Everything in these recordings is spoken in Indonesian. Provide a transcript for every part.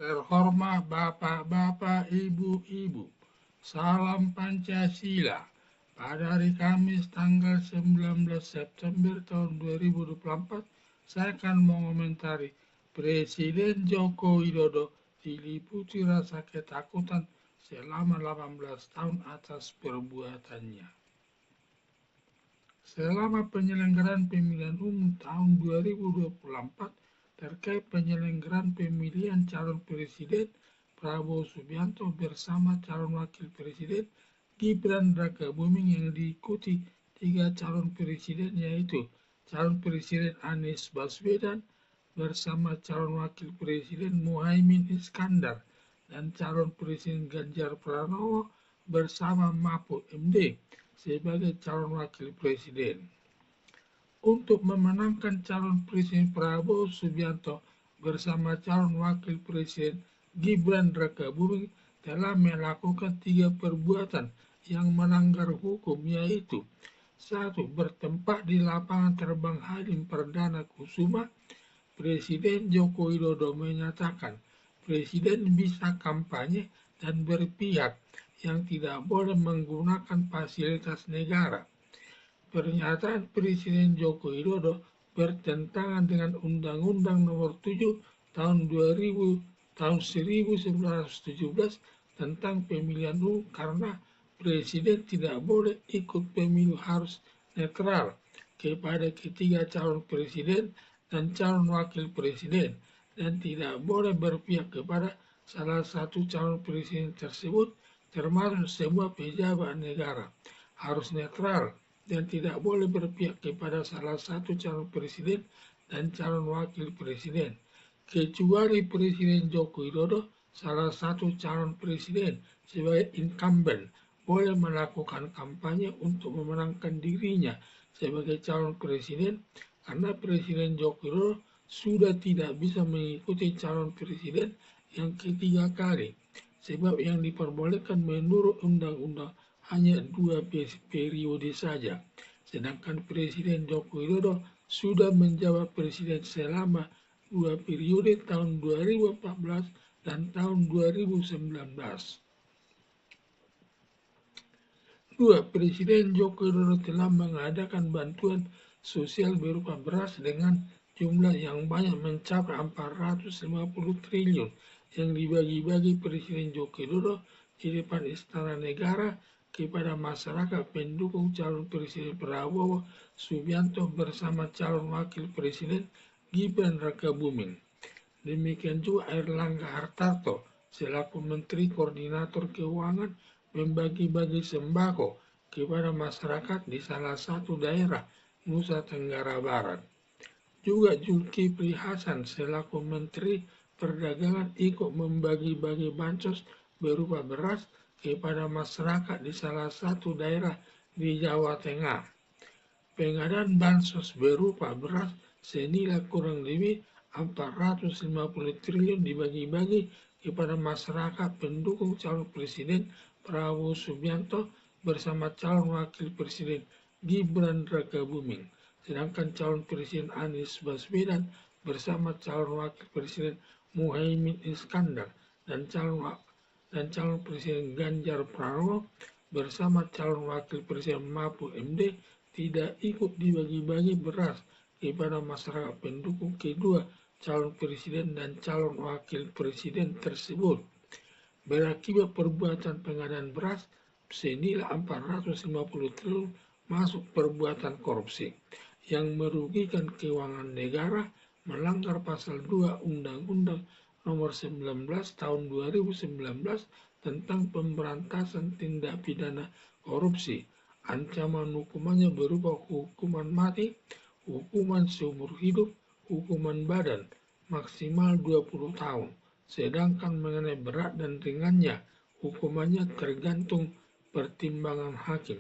Terhormat Bapak-Bapak, Ibu-Ibu, salam Pancasila. Pada hari Kamis tanggal 19 September tahun 2024, saya akan mengomentari Presiden Joko Widodo diliputi rasa ketakutan selama 18 tahun atas perbuatannya. Selama penyelenggaraan pemilihan umum tahun 2024 terkait penyelenggaraan pemilihan calon presiden Prabowo Subianto bersama calon wakil presiden Gibran Rakabuming yang diikuti 3 calon presiden, yaitu calon presiden Anies Baswedan bersama calon wakil presiden Muhaimin Iskandar dan calon presiden Ganjar Pranowo bersama Mahfud MD sebagai calon wakil presiden. Untuk memenangkan calon presiden Prabowo Subianto bersama calon wakil presiden Gibran Rakabuming telah melakukan 3 perbuatan yang melanggar hukum, yaitu 1. Bertempat di lapangan terbang Halim Perdana Kusuma. Presiden Joko Widodo menyatakan presiden bisa kampanye dan berpihak yang tidak boleh menggunakan fasilitas negara. Pernyataan Presiden Joko Widodo bertentangan dengan Undang-Undang Nomor 7 Tahun 1917 tentang pemilihan umum karena Presiden tidak boleh ikut pemilu, harus netral kepada ketiga calon presiden dan calon wakil presiden dan tidak boleh berpihak kepada salah satu calon presiden tersebut termasuk semua pejabat negara, harus netral dan tidak boleh berpihak kepada salah satu calon presiden dan calon wakil presiden, kecuali Presiden Joko Widodo, salah satu calon presiden sebagai incumbent, boleh melakukan kampanye untuk memenangkan dirinya sebagai calon presiden karena Presiden Joko Widodo sudah tidak bisa mengikuti calon presiden yang ketiga kali, sebab yang diperbolehkan menurut undang-undang hanya 2 periode saja, sedangkan Presiden Joko Widodo sudah menjabat presiden selama 2 periode tahun 2014 dan tahun 2019. 2. Presiden Joko Widodo telah mengadakan bantuan sosial berupa beras dengan jumlah yang banyak mencapai 450 triliun yang dibagi-bagi Presiden Joko Widodo di depan Istana Negara kepada masyarakat pendukung calon Presiden Prabowo Subianto bersama calon wakil presiden Gibran Rakabuming. Demikian juga Airlangga Hartarto selaku Menteri Koordinator Keuangan membagi-bagi sembako kepada masyarakat di salah satu daerah Nusa Tenggara Barat. Juga Zulkifli Hasan selaku Menteri Perdagangan ikut membagi-bagi bansos berupa beras kepada masyarakat di salah satu daerah di Jawa Tengah. Pengadaan bansos berupa beras senilai kurang lebih 450 triliun dibagi-bagi kepada masyarakat pendukung calon presiden Prabowo Subianto bersama calon wakil presiden Gibran Rakabuming, sedangkan calon presiden Anies Baswedan bersama calon wakil presiden Muhaimin Iskandar dan calon presiden Ganjar Pranowo bersama calon wakil presiden Mahfud MD tidak ikut dibagi-bagi beras kepada masyarakat pendukung kedua calon presiden dan calon wakil presiden tersebut. Berakibat perbuatan pengadaan beras senilai 450 triliun masuk perbuatan korupsi yang merugikan keuangan negara, melanggar pasal 2 Undang-Undang Nomor 19 Tahun 2019 tentang pemberantasan tindak pidana korupsi. Ancaman hukumannya berupa hukuman mati, hukuman seumur hidup, hukuman badan maksimal 20 tahun. Sedangkan mengenai berat dan ringannya, hukumannya tergantung pertimbangan hakim.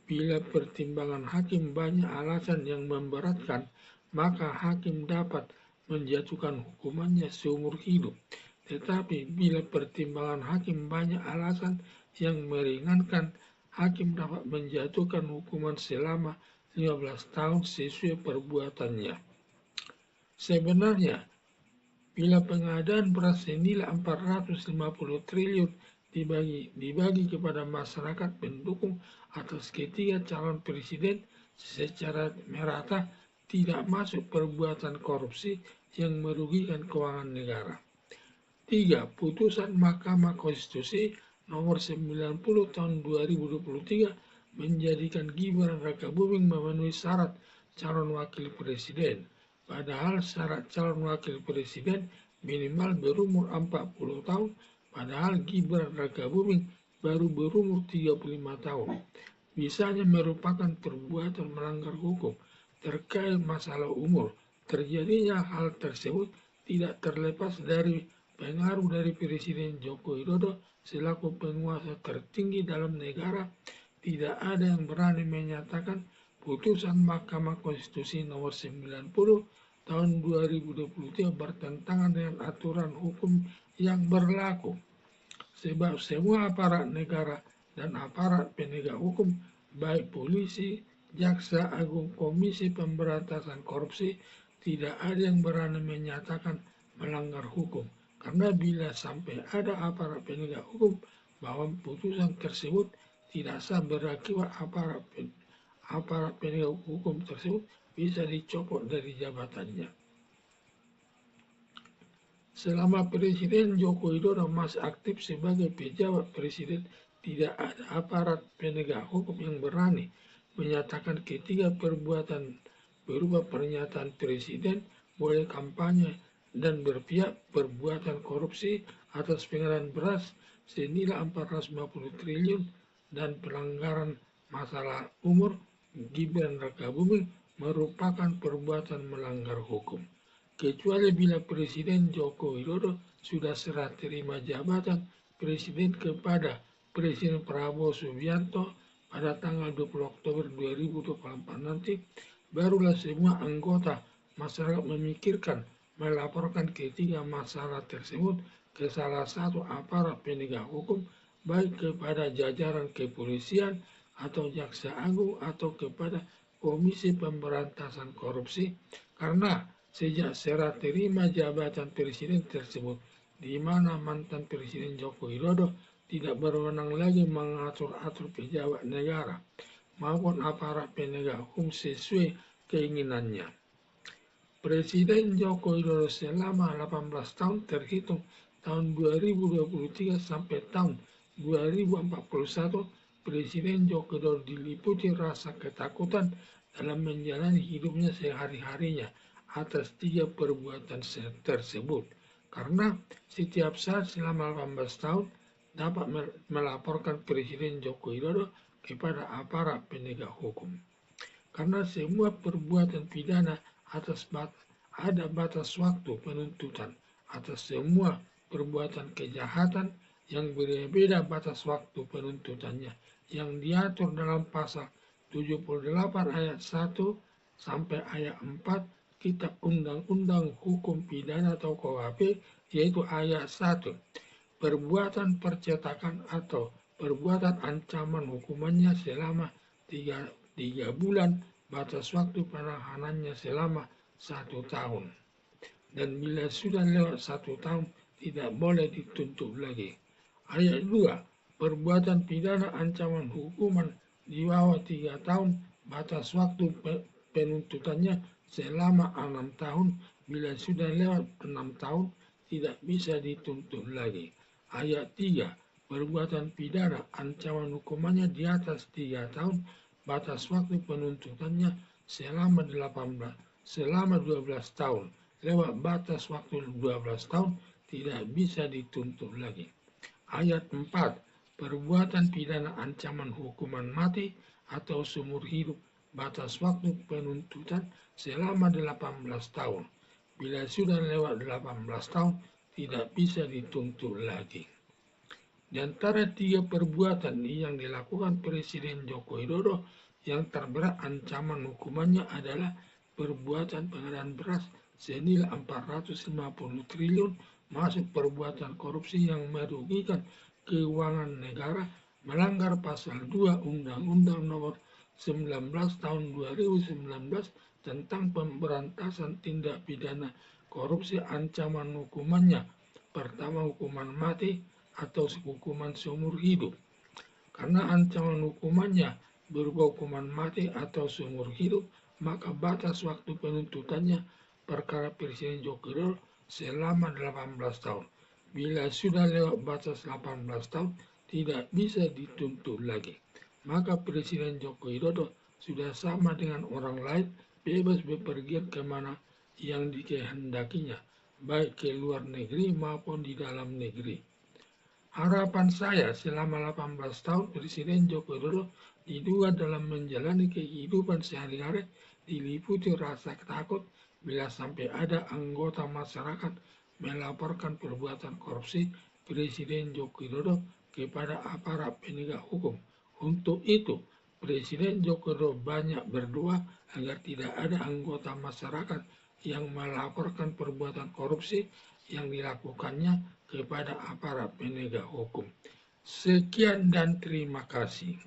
Bila pertimbangan hakim banyak alasan yang memberatkan, maka hakim dapat menjatuhkan hukumannya seumur hidup. Tetapi bila pertimbangan hakim banyak alasan yang meringankan, hakim dapat menjatuhkan hukuman selama 15 tahun sesuai perbuatannya. Sebenarnya, Bila pengadaan beras senilai 450 triliun dibagi kepada masyarakat pendukung atas ketiga calon presiden secara merata, tidak masuk perbuatan korupsi yang merugikan keuangan negara. 3. Putusan Mahkamah Konstitusi nomor 90 tahun 2023 menjadikan Gibran Rakabuming memenuhi syarat calon wakil presiden. Padahal syarat calon wakil presiden minimal berumur 40 tahun, padahal Gibran Rakabuming baru berumur 35 tahun. Misalnya merupakan perbuatan melanggar hukum terkait masalah umur. Terjadinya hal tersebut tidak terlepas dari pengaruh dari Presiden Joko Widodo selaku penguasa tertinggi dalam negara. Tidak ada yang berani menyatakan putusan Mahkamah Konstitusi nomor 90 tahun 2023 bertentangan dengan aturan hukum yang berlaku. Sebab semua aparat negara dan aparat penegak hukum, baik polisi, jaksa agung, komisi pemberantasan korupsi, tidak ada yang berani menyatakan melanggar hukum. Karena bila sampai ada aparat penegak hukum bahwa putusan tersebut tidak sah, berakibat aparat penegak hukum tersebut bisa dicopot dari jabatannya. Selama Presiden Joko Widodo masih aktif sebagai pejabat presiden, tidak ada aparat penegak hukum yang berani menyatakan ketiga perbuatan berupa pernyataan presiden, boleh kampanye dan berpihak, perbuatan korupsi atas pengadaan beras senilai 450 triliun dan pelanggaran masalah umur Gibran Rakabuming merupakan perbuatan melanggar hukum. Kecuali bila Presiden Joko Widodo sudah serah terima jabatan Presiden kepada Presiden Prabowo Subianto pada tanggal 20 Oktober 2024 nanti, barulah semua anggota masyarakat memikirkan melaporkan ketiga masalah tersebut ke salah satu aparat penegak hukum, baik kepada jajaran kepolisian atau jaksa agung atau kepada Komisi Pemberantasan Korupsi, karena sejak serah terima jabatan presiden tersebut, di mana mantan Presiden Joko Widodo tidak berwenang lagi mengatur-atur pejabat negara maupun aparat penegak hukum sesuai keinginannya. Presiden Joko Widodo selama 18 tahun terhitung tahun 2023 sampai tahun 2041, Presiden Joko Widodo diliputi rasa ketakutan dalam menjalani hidupnya sehari-harinya atas tiga perbuatan tersebut. Karena setiap saat selama 18 tahun dapat melaporkan Presiden Joko Widodo kepada aparat penegak hukum. Karena semua perbuatan pidana ada batas waktu penuntutan atas semua perbuatan kejahatan yang berbeda batas waktu penuntutannya yang diatur dalam pasal 78 ayat 1 sampai ayat 4 Kitab Undang-Undang Hukum Pidana atau KUHP, yaitu ayat 1. Perbuatan percetakan atau perbuatan ancaman hukumannya selama 3 bulan, batas waktu penahanannya selama 1 tahun. Dan bila sudah lewat 1 tahun, tidak boleh dituntut lagi. Ayat 2. Perbuatan pidana ancaman hukuman di bawah 3 tahun, batas waktu penuntutannya selama 6 tahun. Bila sudah lewat 6 tahun, tidak bisa dituntut lagi. Ayat 3. Perbuatan pidana ancaman hukumannya di atas 3 tahun, batas waktu penuntutannya selama 12 tahun. Lewat batas waktu 12 tahun tidak bisa dituntut lagi. Ayat 4. Perbuatan pidana ancaman hukuman mati atau seumur hidup, batas waktu penuntutan selama 18 tahun. Bila sudah lewat 18 tahun tidak bisa dituntut lagi. Di antara tiga perbuatan yang dilakukan Presiden Joko Widodo, yang terberat ancaman hukumannya adalah perbuatan pengadaan beras senilai 450 triliun, masuk perbuatan korupsi yang merugikan keuangan negara, melanggar pasal 2 Undang-Undang nomor 19 tahun 2019 tentang pemberantasan tindak pidana korupsi ancaman hukumannya pertama hukuman mati atau hukuman seumur hidup. Karena ancaman hukumannya berupa hukuman mati atau seumur hidup, maka batas waktu penuntutannya perkara Presiden Joko Widodo selama 18 tahun. Bila sudah lewat batas 18 tahun, tidak bisa dituntut lagi. Maka Presiden Joko Widodo sudah sama dengan orang lain, bebas bepergian kemana yang dikehendakinya, baik ke luar negeri maupun di dalam negeri. Harapan saya selama 18 tahun Presiden Joko Widodo diduga dalam menjalani kehidupan sehari-hari diliputi rasa takut bila sampai ada anggota masyarakat melaporkan perbuatan korupsi Presiden Joko Widodo kepada aparat penegak hukum. Untuk itu, Presiden Joko Widodo banyak berdoa agar tidak ada anggota masyarakat yang melaporkan perbuatan korupsi yang dilakukannya kepada aparat penegak hukum. Sekian dan terima kasih.